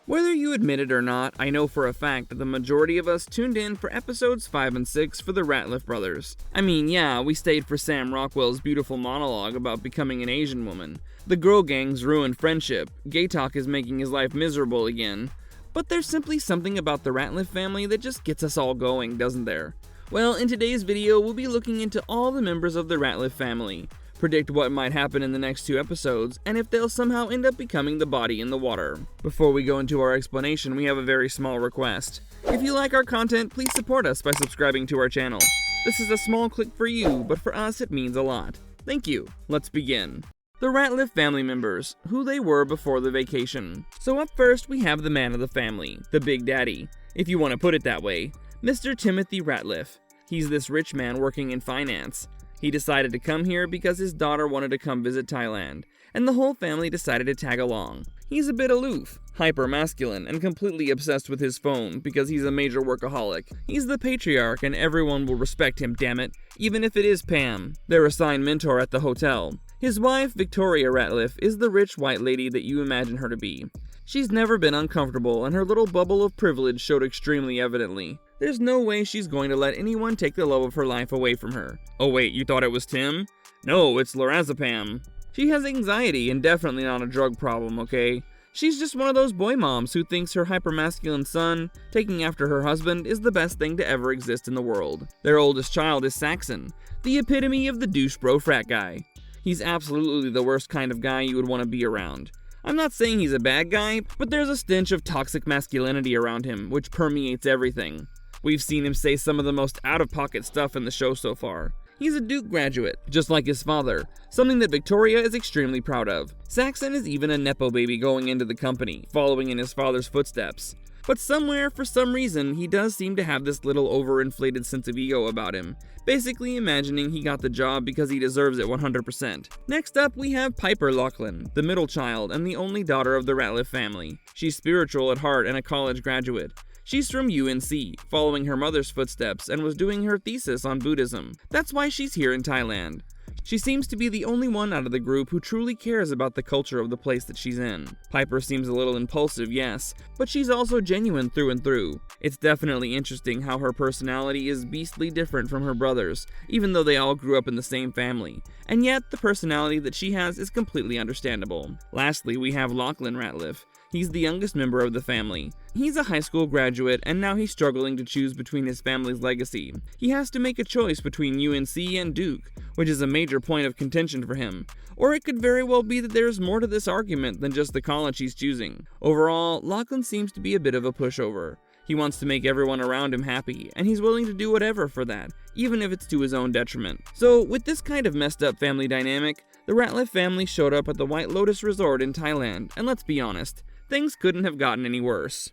Whether you admit it or not, I know for a fact that the majority of us tuned in for episodes 5 and 6 for the Ratliff brothers. I mean, yeah, we stayed for Sam Rockwell's beautiful monologue about becoming an Asian woman. The girl gang's ruined friendship. Gaitok is making his life miserable again. But there's simply something about the Ratliff family that just gets us all going, doesn't there? Well, in today's video, we'll be looking into all the members of the Ratliff family, predict what might happen in the next 2 episodes, and if they'll somehow end up becoming the body in the water. Before we go into our explanation, we have a very small request. If you like our content, please support us by subscribing to our channel. This is a small click for you, but for us it means a lot. Thank you. Let's begin. The Ratliff family members, who they were before the vacation. So up first we have the man of the family, the Big Daddy, if you want to put it that way, Mr. Timothy Ratliff. He's this rich man working in finance. He decided to come here because his daughter wanted to come visit Thailand, and the whole family decided to tag along. He's a bit aloof, hyper-masculine, and completely obsessed with his phone because he's a major workaholic. He's the patriarch and everyone will respect him, dammit, even if it is Pam, their assigned mentor at the hotel. His wife, Victoria Ratliff, is the rich white lady that you imagine her to be. She's never been uncomfortable, and her little bubble of privilege showed extremely evidently. There's no way she's going to let anyone take the love of her life away from her. Oh wait, you thought it was Tim? No, it's Lorazepam. She has anxiety and definitely not a drug problem, okay? She's just one of those boy moms who thinks her hyper-masculine son, taking after her husband, is the best thing to ever exist in the world. Their oldest child is Saxon, the epitome of the douche bro frat guy. He's absolutely the worst kind of guy you would want to be around. I'm not saying he's a bad guy, but there's a stench of toxic masculinity around him, which permeates everything. We've seen him say some of the most out-of-pocket stuff in the show so far. He's a Duke graduate, just like his father, something that Victoria is extremely proud of. Saxon is even a nepo baby going into the company, following in his father's footsteps. But somewhere, for some reason, he does seem to have this little overinflated sense of ego about him, basically imagining he got the job because he deserves it 100%. Next up, we have Piper Lachlan, the middle child and the only daughter of the Ratliff family. She's spiritual at heart and a college graduate. She's from UNC, following her mother's footsteps, and was doing her thesis on Buddhism. That's why she's here in Thailand. She seems to be the only one out of the group who truly cares about the culture of the place that she's in. Piper seems a little impulsive, yes, but she's also genuine through and through. It's definitely interesting how her personality is beastly different from her brothers, even though they all grew up in the same family. And yet, the personality that she has is completely understandable. Lastly, we have Lachlan Ratliff. He's the youngest member of the family. He's a high school graduate, and now he's struggling to choose between his family's legacy. He has to make a choice between UNC and Duke, which is a major point of contention for him. Or it could very well be that there's more to this argument than just the college he's choosing. Overall, Lachlan seems to be a bit of a pushover. He wants to make everyone around him happy, and he's willing to do whatever for that, even if it's to his own detriment. So, with this kind of messed up family dynamic, the Ratliff family showed up at the White Lotus Resort in Thailand, and let's be honest, things couldn't have gotten any worse.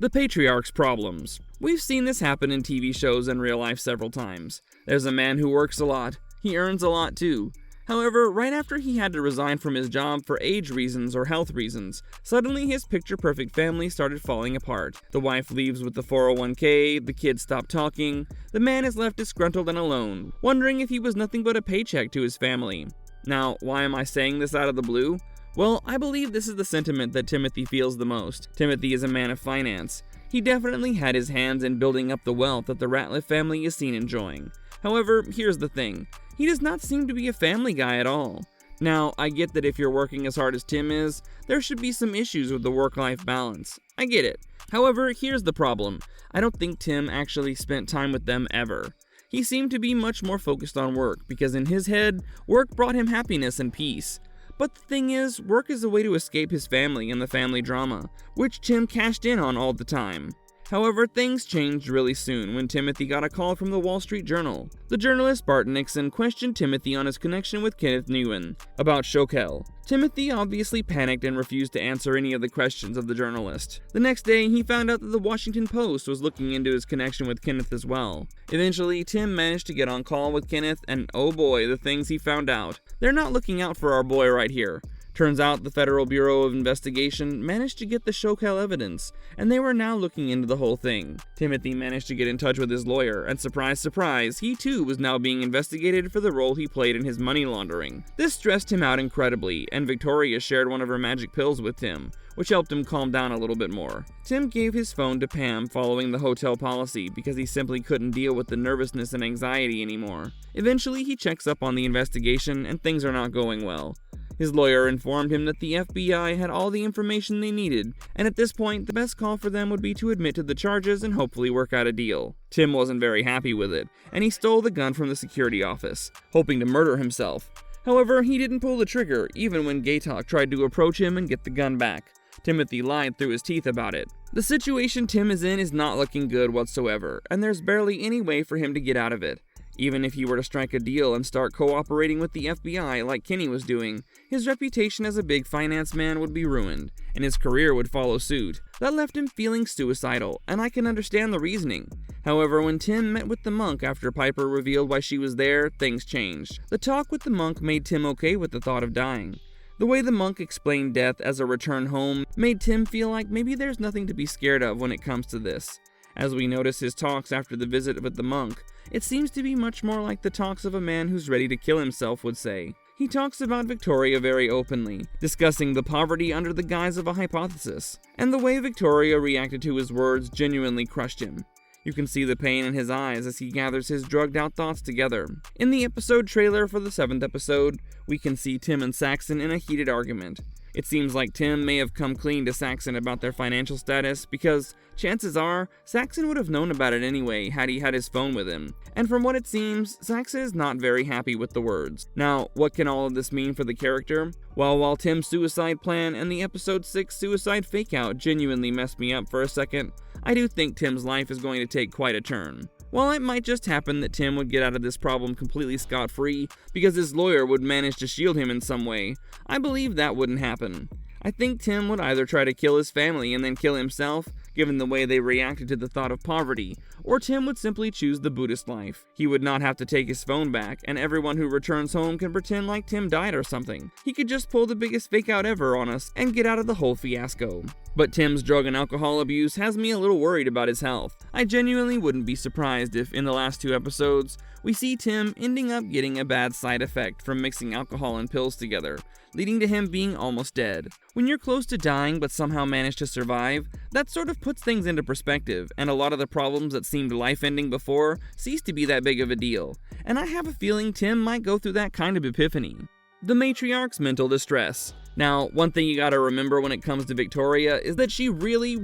The patriarch's problems. We've seen this happen in TV shows and real life several times. There's a man who works a lot. He earns a lot too. However, right after he had to resign from his job for age reasons or health reasons, suddenly his picture-perfect family started falling apart. The wife leaves with the 401k, the kids stop talking, the man is left disgruntled and alone, wondering if he was nothing but a paycheck to his family. Now, why am I saying this out of the blue? Well, I believe this is the sentiment that Timothy feels the most. Timothy is a man of finance. He definitely had his hands in building up the wealth that the Ratliff family is seen enjoying. However, here's the thing. He does not seem to be a family guy at all. Now, I get that if you're working as hard as Tim is, there should be some issues with the work-life balance. I get it. However, here's the problem. I don't think Tim actually spent time with them ever. He seemed to be much more focused on work, because in his head, work brought him happiness and peace. But the thing is, work is a way to escape his family and the family drama, which Tim cashed in on all the time. However, things changed really soon when Timothy got a call from the Wall Street Journal. The journalist Bart Nixon questioned Timothy on his connection with Kenneth Nguyen about Shokel. Timothy obviously panicked and refused to answer any of the questions of the journalist. The next day, he found out that the Washington Post was looking into his connection with Kenneth as well. Eventually, Tim managed to get on call with Kenneth, and oh boy, the things he found out. They're not looking out for our boy right here. Turns out the Federal Bureau of Investigation managed to get the Shokel evidence, and they were now looking into the whole thing. Timothy managed to get in touch with his lawyer, and surprise, surprise, he too was now being investigated for the role he played in his money laundering. This stressed him out incredibly, and Victoria shared one of her magic pills with Tim, which helped him calm down a little bit more. Tim gave his phone to Pam following the hotel policy because he simply couldn't deal with the nervousness and anxiety anymore. Eventually, he checks up on the investigation, and things are not going well. His lawyer informed him that the FBI had all the information they needed, and at this point, the best call for them would be to admit to the charges and hopefully work out a deal. Tim wasn't very happy with it, and he stole the gun from the security office, hoping to murder himself. However, he didn't pull the trigger, even when Gaitok tried to approach him and get the gun back. Timothy lied through his teeth about it. The situation Tim is in is not looking good whatsoever, and there's barely any way for him to get out of it. Even if he were to strike a deal and start cooperating with the FBI like Kenny was doing, his reputation as a big finance man would be ruined, and his career would follow suit. That left him feeling suicidal, and I can understand the reasoning. However, when Tim met with the monk after Piper revealed why she was there, things changed. The talk with the monk made Tim okay with the thought of dying. The way the monk explained death as a return home made Tim feel like maybe there's nothing to be scared of when it comes to this. As we notice his talks after the visit with the monk, it seems to be much more like the talks of a man who's ready to kill himself would say. He talks about Victoria very openly, discussing the poverty under the guise of a hypothesis, and the way Victoria reacted to his words genuinely crushed him. You can see the pain in his eyes as he gathers his drugged-out thoughts together. In the episode trailer for the 7th episode, we can see Tim and Saxon in a heated argument. It seems like Tim may have come clean to Saxon about their financial status because, chances are, Saxon would have known about it anyway had he had his phone with him. And from what it seems, Saxon is not very happy with the words. Now, what can all of this mean for the character? Well, while Tim's suicide plan and the episode 6 suicide fakeout genuinely messed me up for a second, I do think Tim's life is going to take quite a turn. While it might just happen that Tim would get out of this problem completely scot-free because his lawyer would manage to shield him in some way, I believe that wouldn't happen. I think Tim would either try to kill his family and then kill himself, given the way they reacted to the thought of poverty, or Tim would simply choose the Buddhist life. He would not have to take his phone back, and everyone who returns home can pretend like Tim died or something. He could just pull the biggest fake out ever on us and get out of the whole fiasco. But Tim's drug and alcohol abuse has me a little worried about his health. I genuinely wouldn't be surprised if, in the last 2 episodes, we see Tim ending up getting a bad side effect from mixing alcohol and pills together, leading to him being almost dead. When you're close to dying but somehow manage to survive, that sort of puts things into perspective, and a lot of the problems that seemed life-ending before cease to be that big of a deal. And I have a feeling Tim might go through that kind of epiphany. The matriarch's mental distress. Now, one thing you gotta remember when it comes to Victoria is that she really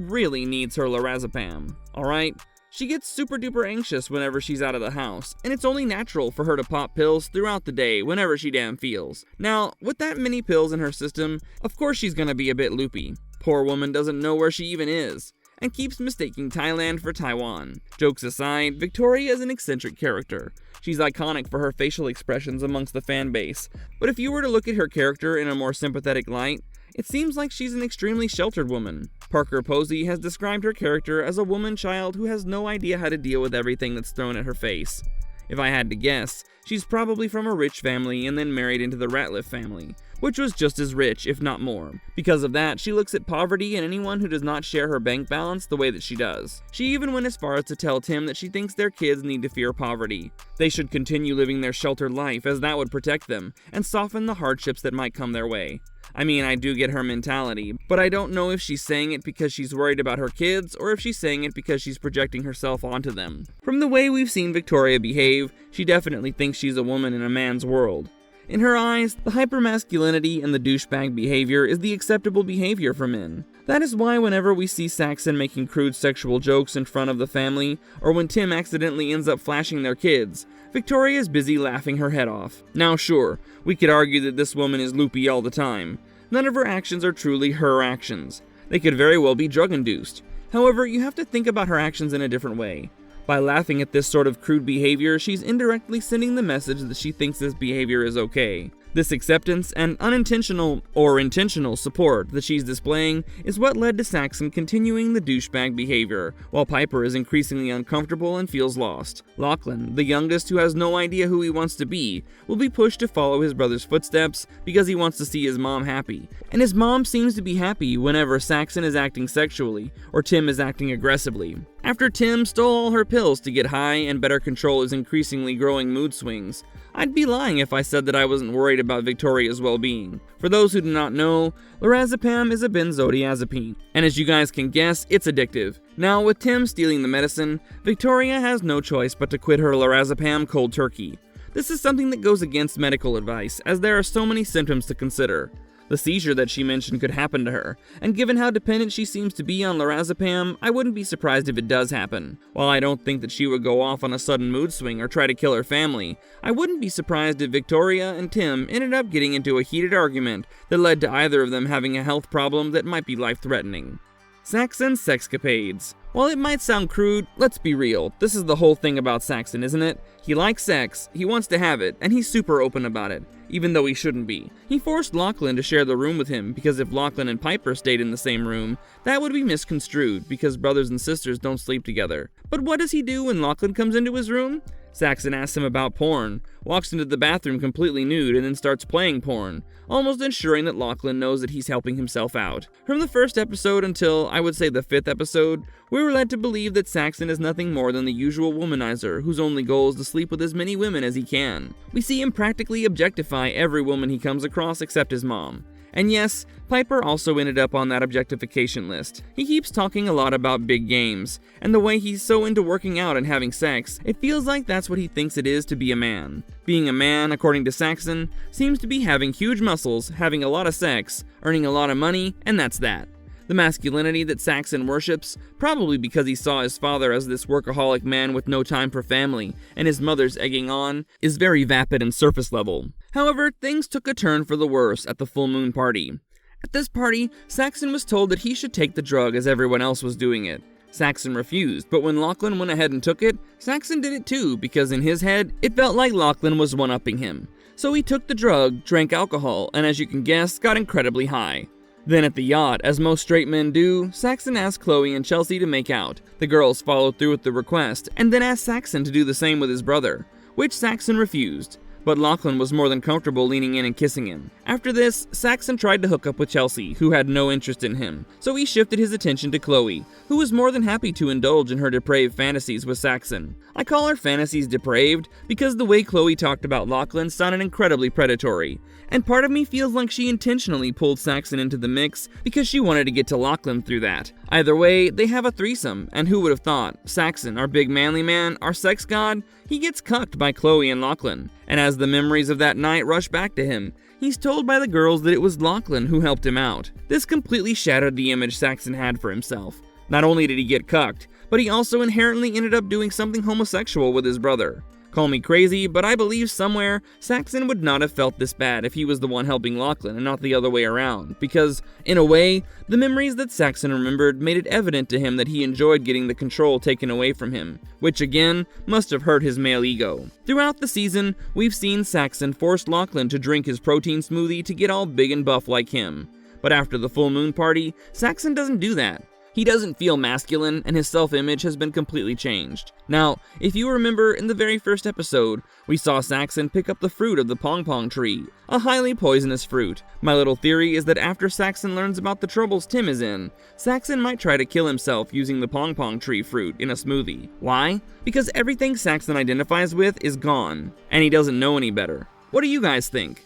needs her lorazepam, alright? She gets super duper anxious whenever she's out of the house, and it's only natural for her to pop pills throughout the day whenever she damn feels. Now, with that many pills in her system, of course she's gonna be a bit loopy. Poor woman doesn't know where she even is, and keeps mistaking Thailand for Taiwan. Jokes aside, Victoria is an eccentric character. She's iconic for her facial expressions amongst the fan base, but if you were to look at her character in a more sympathetic light, it seems like she's an extremely sheltered woman. Parker Posey has described her character as a woman child who has no idea how to deal with everything that's thrown at her face. If I had to guess, she's probably from a rich family and then married into the Ratliff family, which was just as rich, if not more. Because of that, she looks at poverty and anyone who does not share her bank balance the way that she does. She even went as far as to tell Tim that she thinks their kids need to fear poverty. They should continue living their sheltered life as that would protect them and soften the hardships that might come their way. I mean, I do get her mentality, but I don't know if she's saying it because she's worried about her kids or if she's saying it because she's projecting herself onto them. From the way we've seen Victoria behave, she definitely thinks she's a woman in a man's world. In her eyes, the hypermasculinity and the douchebag behavior is the acceptable behavior for men. That is why whenever we see Saxon making crude sexual jokes in front of the family, or when Tim accidentally ends up flashing their kids, Victoria is busy laughing her head off. Now sure, we could argue that this woman is loopy all the time. None of her actions are truly her actions. They could very well be drug-induced. However, you have to think about her actions in a different way. By laughing at this sort of crude behavior, she's indirectly sending the message that she thinks this behavior is okay. This acceptance and unintentional or intentional support that she's displaying is what led to Saxon continuing the douchebag behavior, while Piper is increasingly uncomfortable and feels lost. Lachlan, the youngest who has no idea who he wants to be, will be pushed to follow his brother's footsteps because he wants to see his mom happy. And his mom seems to be happy whenever Saxon is acting sexually or Tim is acting aggressively. After Tim stole all her pills to get high and better control his increasingly growing mood swings, I'd be lying if I said that I wasn't worried about Victoria's well-being. For those who do not know, lorazepam is a benzodiazepine, and as you guys can guess, it's addictive. Now, with Tim stealing the medicine, Victoria has no choice but to quit her lorazepam cold turkey. This is something that goes against medical advice, as there are so many symptoms to consider. The seizure that she mentioned could happen to her, and given how dependent she seems to be on lorazepam, I wouldn't be surprised if it does happen. While I don't think that she would go off on a sudden mood swing or try to kill her family, I wouldn't be surprised if Victoria and Tim ended up getting into a heated argument that led to either of them having a health problem that might be life-threatening. Saxon's sexcapades. While it might sound crude, let's be real. This is the whole thing about Saxon, isn't it? He likes sex, he wants to have it, and he's super open about it, even though he shouldn't be. He forced Lachlan to share the room with him because if Lachlan and Piper stayed in the same room, that would be misconstrued because brothers and sisters don't sleep together. But what does he do when Lachlan comes into his room? Saxon asks him about porn, walks into the bathroom completely nude, and then starts playing porn, almost ensuring that Lachlan knows that he's helping himself out. From the first episode until, I would say, the 5th episode, we were led to believe that Saxon is nothing more than the usual womanizer whose only goal is to sleep with as many women as he can. We see him practically objectify every woman he comes across except his mom. And yes, Piper also ended up on that objectification list. He keeps talking a lot about big games, and the way he's so into working out and having sex, it feels like that's what he thinks it is to be a man. Being a man, according to Saxon, seems to be having huge muscles, having a lot of sex, earning a lot of money, and that's that. The masculinity that Saxon worships, probably because he saw his father as this workaholic man with no time for family, and his mother's egging on, is very vapid and surface level. However, things took a turn for the worse at the full moon party. At this party, Saxon was told that he should take the drug as everyone else was doing it. Saxon refused, but when Lachlan went ahead and took it, Saxon did it too because in his head, it felt like Lachlan was one-upping him. So he took the drug, drank alcohol, and as you can guess, got incredibly high. Then at the yacht, as most straight men do, Saxon asked Chloe and Chelsea to make out. The girls followed through with the request, and then asked Saxon to do the same with his brother, which Saxon refused. But Lachlan was more than comfortable leaning in and kissing him. After this, Saxon tried to hook up with Chelsea, who had no interest in him, so he shifted his attention to Chloe, who was more than happy to indulge in her depraved fantasies with Saxon. I call her fantasies depraved because the way Chloe talked about Lachlan sounded incredibly predatory, and part of me feels like she intentionally pulled Saxon into the mix because she wanted to get to Lachlan through that. Either way, they have a threesome, and who would have thought? Saxon, our big manly man, our sex god, he gets cucked by Chloe and Lachlan, and as the memories of that night rush back to him, he's told by the girls that it was Lachlan who helped him out. This completely shattered the image Saxon had for himself. Not only did he get cucked, but he also inherently ended up doing something homosexual with his brother. Call me crazy, but I believe somewhere Saxon would not have felt this bad if he was the one helping Lachlan and not the other way around, because, in a way, the memories that Saxon remembered made it evident to him that he enjoyed getting the control taken away from him, which again, must have hurt his male ego. Throughout the season, we've seen Saxon force Lachlan to drink his protein smoothie to get all big and buff like him. But after the full moon party, Saxon doesn't do that. He doesn't feel masculine, and his self-image has been completely changed. Now, if you remember, in the very first episode, we saw Saxon pick up the fruit of the pong-pong tree, a highly poisonous fruit. My little theory is that after Saxon learns about the troubles Tim is in, Saxon might try to kill himself using the pong-pong tree fruit in a smoothie. Why? Because everything Saxon identifies with is gone, and he doesn't know any better. What do you guys think?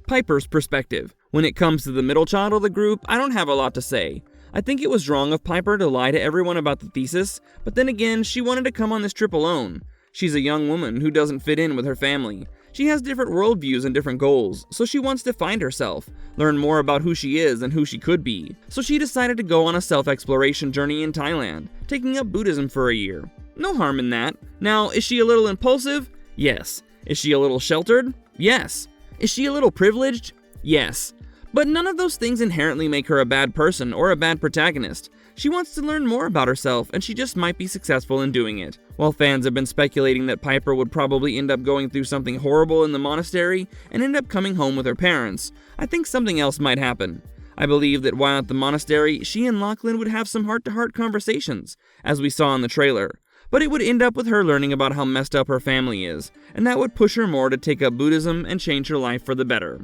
Piper's perspective. When it comes to the middle child of the group, I don't have a lot to say. I think it was wrong of Piper to lie to everyone about the thesis, but then again, she wanted to come on this trip alone. She's a young woman who doesn't fit in with her family. She has different worldviews and different goals, so she wants to find herself, learn more about who she is and who she could be. So she decided to go on a self-exploration journey in Thailand, taking up Buddhism for a year. No harm in that. Now, is she a little impulsive? Yes. Is she a little sheltered? Yes. Is she a little privileged? Yes. But none of those things inherently make her a bad person or a bad protagonist. She wants to learn more about herself, and she just might be successful in doing it. While fans have been speculating that Piper would probably end up going through something horrible in the monastery and end up coming home with her parents, I think something else might happen. I believe that while at the monastery, she and Lachlan would have some heart-to-heart conversations, as we saw in the trailer. But it would end up with her learning about how messed up her family is, and that would push her more to take up Buddhism and change her life for the better.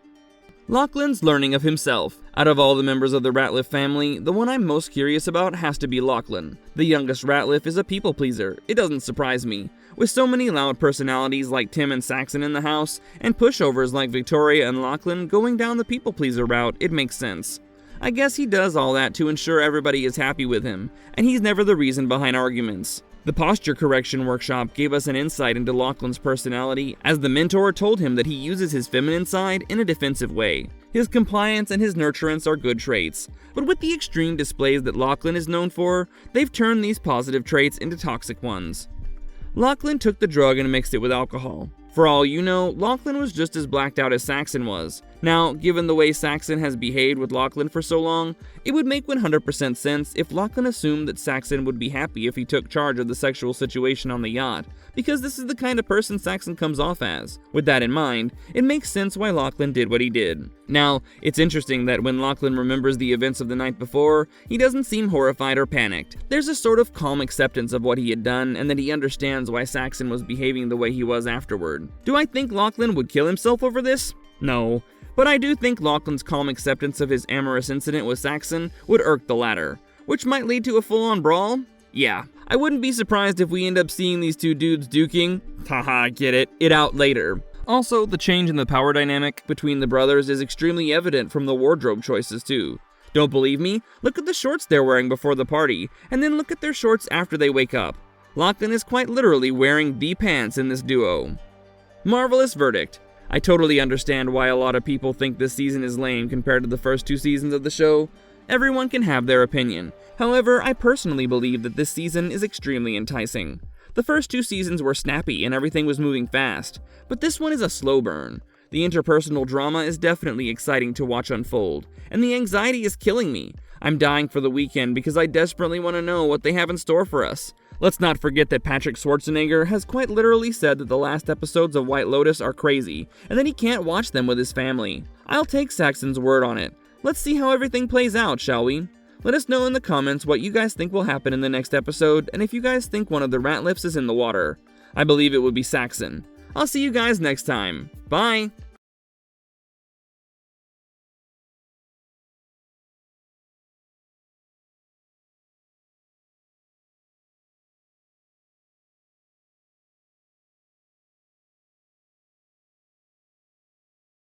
Lachlan's learning of himself. Out of all the members of the Ratliff family, the one I'm most curious about has to be Lachlan. The youngest Ratliff is a people pleaser. It doesn't surprise me. With so many loud personalities like Tim and Saxon in the house, and pushovers like Victoria and Lachlan going down the people pleaser route, it makes sense. I guess he does all that to ensure everybody is happy with him, and he's never the reason behind arguments. The posture correction workshop gave us an insight into Lachlan's personality, as the mentor told him that he uses his feminine side in a defensive way. His compliance and his nurturance are good traits, but with the extreme displays that Lachlan is known for, they've turned these positive traits into toxic ones. Lachlan took the drug and mixed it with alcohol. For all you know, Lachlan was just as blacked out as Saxon was. Now, given the way Saxon has behaved with Lachlan for so long, it would make 100% sense if Lachlan assumed that Saxon would be happy if he took charge of the sexual situation on the yacht, because this is the kind of person Saxon comes off as. With that in mind, it makes sense why Lachlan did what he did. Now, it's interesting that when Lachlan remembers the events of the night before, he doesn't seem horrified or panicked. There's a sort of calm acceptance of what he had done, and that he understands why Saxon was behaving the way he was afterward. Do I think Lachlan would kill himself over this? No. But I do think Lachlan's calm acceptance of his amorous incident with Saxon would irk the latter, which might lead to a full-on brawl? Yeah. I wouldn't be surprised if we end up seeing these two dudes duking, haha, get it out later. Also, the change in the power dynamic between the brothers is extremely evident from the wardrobe choices too. Don't believe me? Look at the shorts they're wearing before the party, and then look at their shorts after they wake up. Lachlan is quite literally wearing the pants in this duo. Marvelous verdict. I totally understand why a lot of people think this season is lame compared to the first two seasons of the show. Everyone can have their opinion. However, I personally believe that this season is extremely enticing. The first two seasons were snappy and everything was moving fast, but this one is a slow burn. The interpersonal drama is definitely exciting to watch unfold, and the anxiety is killing me. I'm dying for the weekend because I desperately want to know what they have in store for us. Let's not forget that Patrick Schwarzenegger has quite literally said that the last episodes of White Lotus are crazy, and that he can't watch them with his family. I'll take Saxon's word on it. Let's see how everything plays out, shall we? Let us know in the comments what you guys think will happen in the next episode, and if you guys think one of the Ratliffs is in the water. I believe it would be Saxon. I'll see you guys next time. Bye!